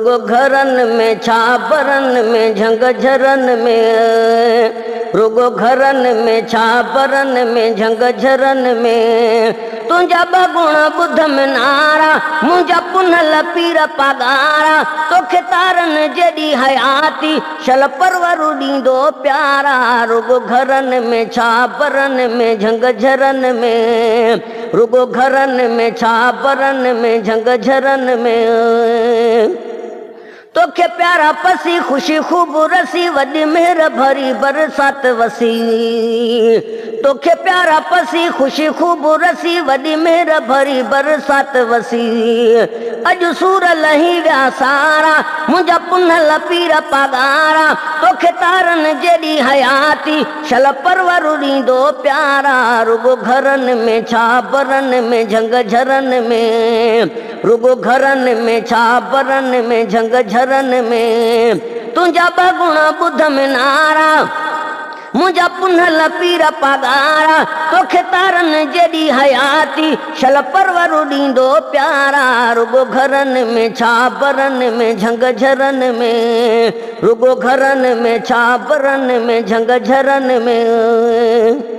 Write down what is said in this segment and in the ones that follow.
रुगो घरन में छाबरन में झंग झरन में, रुगो घरन में छाबरन में झंग झरन में। तुझा बगुण बुध में नारा मुझा पुनल पीर पगारा, तोखे तारन जड़ी हयाती शल परवरु दींदो प्यारा। रुगो घरन में छाबरन में झंग झरन में, रुगो घरन में छाबरन में झंग झरन में। तोखे प्यारा पसी खुशी खूब रसी, वॾी मेहर भरी बरसात वसी। तोखे प्यारा पसी खुशी खूब रसी, वॾी मेहर भरी बरसात वसी। अॼु सूर लही विया सारा मुंहिंजा पुनल पीर पगारा, तोखे तारन जड़ी हयाती शल परवरु ॾींदो प्यारा। रुगो घरन में छाबरन में झंग झरन में, रुगो घरन में छाबरन में झंग झरन में। तुझा बगुण बुध में नारा मुझा पुनल पीर पगारा, तोखे तारन जड़ी हयाती शल परवरु ॾींदो प्यारा। रुगो घरन में छाबरन में झंग झरन में, रुगो घरन में छाबरन में झंग झरन में।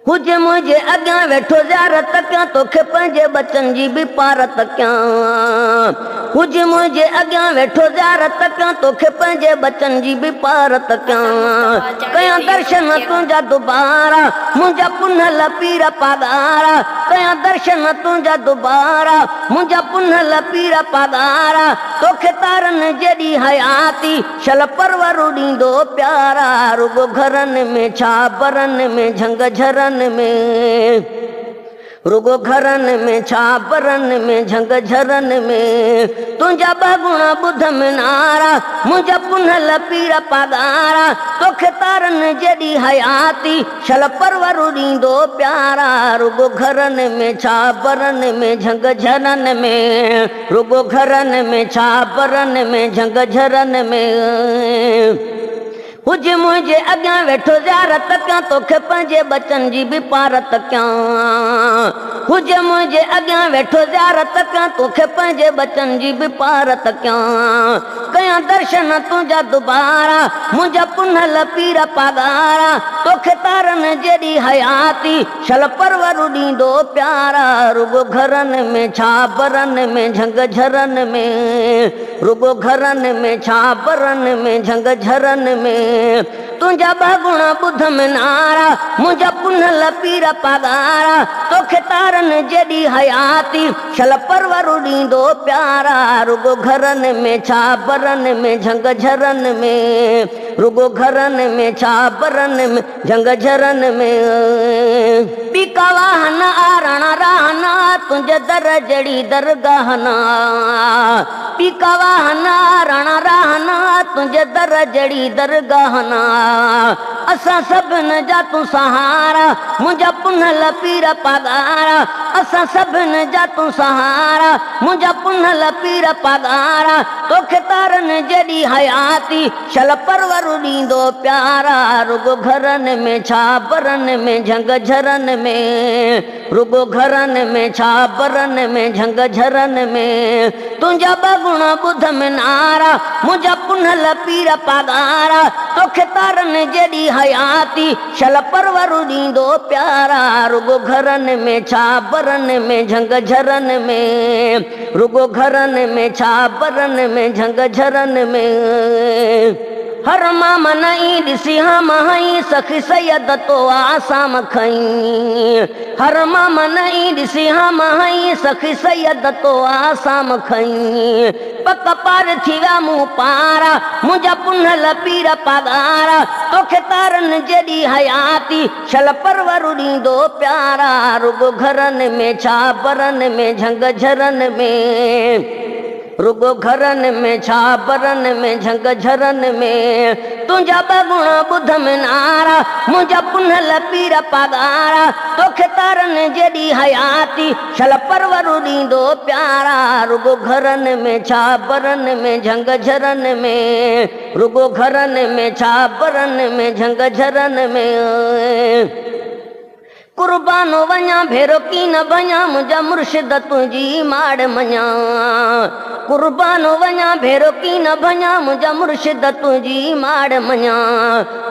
हुजे मुझे अॻियां वेठो ज़ारत कयां, तोखे पंहिंजे बचन जी भी पारत कयां। हुजे मुझे अॻियां वेठो ज़ारत कयां, तोखे पंहिंजे बचन जी भी पारत कयां। कयां दर्शन तुंहिंजा दुबारा मुंहिंजा पुनल पीर पगारा, कयां दर्शन तुंहिंजा दुबारा मुंहिंजा पुनल पीर पगारा। तोखे तारन जड़ी हयाती शल परवरु ॾींदो प्यारा। रुगो घरन में छाबरन में झंग झरन में, रुगो घरन में छाबरन में झंग झरन में। तुझा बगुण बुध में नारा मुझा पुनल पीर पगारा, तोखे तारन जड़ी हयाती शल परवरु ॾींदो प्यारा। रुगो घरन में छाबरन में झंग झरन में, रुगो घरन में छाबरन में झंग झरन में। हुजे मुझे अॻियां वेठो ज़ारत कयां, तोखे पंहिंजे बचन जी भी पारत कयां। हुजे मुझे अॻियां वेठो ज़ारत कयां, तोखे पंहिंजे बचन जी भी पारत कयां। कयां दर्शन तुंहिंजा दुबारा मुंहिंजा पुनल पीर पगारा, तोखे तारन जड़ी हयाती शल परवरु ॾींदो प्यारा। रुगो घरन में छाबरन में झंग झरन में, रुगो घरन में छाबरन में झंग झरन में। तुझा बगुण बुध में नारा मुझा पुनल पीर पगारा, तोखे तारन जड़ी हयाती शल परवरु ॾींदो प्यारा। रुगो घरन में छाबरन में झंग झरन में, रुगो घरन में छाबरन में झंग झरन में। पीका वाहन आरण रहना तुझे दर जड़ी दरगाहना, पीका वाहन आरण रहना तुझे दर जड़ी दरगाहना। असां सभिन जा तू सहारा मुंहिंजा पुनल पीर पगारा, असां सभिन जा तू सहारा मुंहिंजा पुनल पीर पगारा। तोखे तारन जड़ी हयाती शल परवरु ॾींदो प्यारा। रुगो घरन में छाबरन में झंग झरन में, रुगो घरन में छाबरन में झंग झरन में। तुझा बगुण बुध में नारा मुंहिंजा पुनल पीर पगारा, तोखे तारन जड़ी हयाती शल परवरु ॾींदो प्यारा। रुगो घरन में छाबरन में झंग झरन में, रुगो घरन में छाबरन में झंग झरन में। हर मामन ई ॾिसी हम हई सखी सैयद तो आसाम खई, हर मामन ई ॾिसी हम हई सखी सैयद तो आसाम खई। पक पार थी विया मूं पारा मुंहिंजा पुनल पीर पगारा, तोखे तारन जड़ी हयाती शल परवरु ॾींदो प्यारा। रुगो घरन में छाबरन में झंग झरन में, रुगो घरन में छाबरन में झंग झरन में। तुझा बगुण बुध में नारा मुंहिंजा पुनल पीर पगारा, तोखे तारन जड़ी हयाती शल परवरु ॾींदो प्यारा। रुगो घरन में छाबरन में झंग झरन में, रुगो घरन में छाबरन में झंग झरन में। कुर्बानो वञा भेरो की न भञा मुंहिंजा मुर्शिद तुंहिंजी माड़ मञा कुर्बानो वञा भेरो की न भञा मुंहिंजा मुर्शिद तुंहिंजी माड़ मञा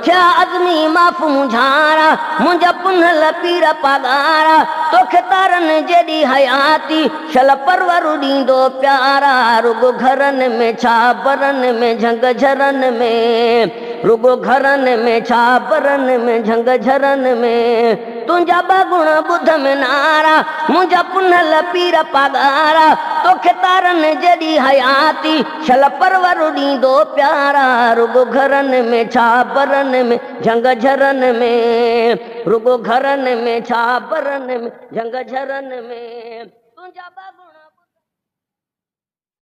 क्या अज़मी माफ़ मुंझारा मुंहिंजा पुनल पीर पगारा तोखे तारनि जेॾी हयाती शल परवरु ॾींदो प्यारा रुगो घरनि में छा बरनि में झंग झरनि में रुगो घरनि में छा बरनि में झंग झरनि में तुंहिंजा बगुण ॿुध में नारा मुंहिंजा पुनल पीर पगारा तोखे तारनि जॾी हयाती शल परवरु ॾींदो प्यारा रुगो घरनि में छा बरनि में झंग झरनि में रुगो घरनि में छा बरनि में झंग झरनि में तुंहिंजा बगुण